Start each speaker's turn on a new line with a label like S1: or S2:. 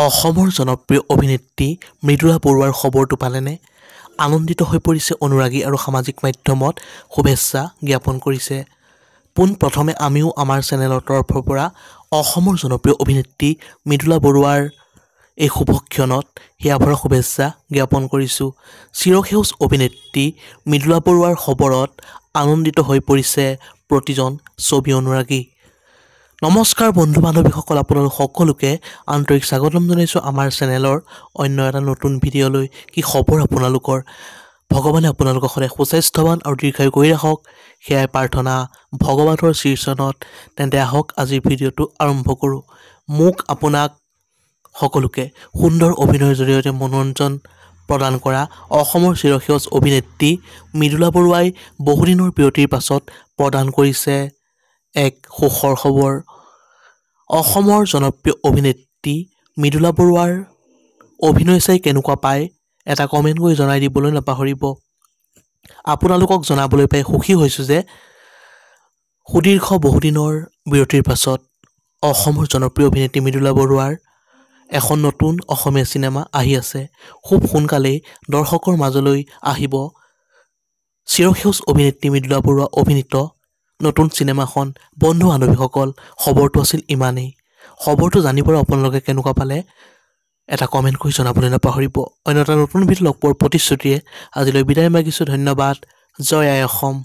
S1: অসমৰ জনপ্ৰিয় অভিনেত্ৰী মৃদুলা বৰুৱাৰ খবৰটো পালেনে? আনন্দিত হৈ পৰিছে অনুৰাগী আৰু সামাজিক মাধ্যমত শুভেচ্ছা জ্ঞাপন কৰিছে। পোনপ্ৰথমে আমিও আমাৰ চেনেলৰ তৰফৰ পৰা অসমৰ জনপ্ৰিয় অভিনেত্ৰী মৃদুলা বৰুৱাৰ এই শুভক্ষণত হিয়াভৰা শুভেচ্ছা জ্ঞাপন কৰিছোঁ। চিৰসেউজ অভিনেত্ৰী মৃদুলা বৰুৱাৰ খবৰত আনন্দিত হৈ পৰিছে প্ৰতিজন ছবি অনুৰাগী। নমস্কাৰ বন্ধু বান্ধৱীসকল, আপোনালোক সকলোকে আন্তৰিক স্বাগতম জনাইছোঁ আমাৰ চেনেলৰ অন্য এটা নতুন ভিডিঅ'লৈ। কি খবৰ আপোনালোকৰ? ভগৱানে আপোনালোকক সদায় সুস্বাস্থ্যৱান আৰু দীৰ্ঘায়ু কৰি ৰাখক, সেয়াই প্ৰাৰ্থনা ভগৱানৰ শ্ৰীচৰণত। তেন্তে আহক আজিৰ ভিডিঅ'টো আৰম্ভ কৰোঁ। মোক আপোনাক সকলোকে সুন্দৰ অভিনয়ৰ জৰিয়তে মনোৰঞ্জন প্ৰদান কৰা অসমৰ চিৰসেউজ অভিনেত্ৰী মৃদুলা বৰুৱাই বহুদিনৰ বিৰতিৰ পাছত প্ৰদান কৰিছে এক সুখৰ খবৰ। অসমৰ জনপ্ৰিয় অভিনেত্ৰী মৃদুলা বৰুৱাৰ অভিনয় চাই কেনেকুৱা পায় এটা কমেণ্ট কৰি জনাই দিবলৈ নাপাহৰিব। আপোনালোকক জনাবলৈ পাই সুখী হৈছোঁ যে সুদীৰ্ঘ বহুদিনৰ বিৰতিৰ পাছত অসমৰ জনপ্ৰিয় অভিনেত্ৰী মৃদুলা বৰুৱাৰ এখন নতুন অসমীয়া চিনেমা আহি আছে। খুব সোনকালেই দৰ্শকৰ মাজলৈ আহিব চিৰসেউজ অভিনেত্ৰী মৃদুলা বৰুৱা অভিনীত নতুন চিনেমাখন। বন্ধু বান্ধৱীসকল, খবৰটো আছিল ইমানেই। খবৰটো জানিবলৈ আপোনালোকে কেনেকুৱা পালে এটা কমেণ্ট কৰি জনাবলৈ নাপাহৰিব। অন্য এটা নতুন ভিডিঅ' লগ পোৱাৰ প্ৰতিশ্ৰুতিৰে আজিলৈ বিদায় মাগিছোঁ। ধন্যবাদ। জয় আই অসম।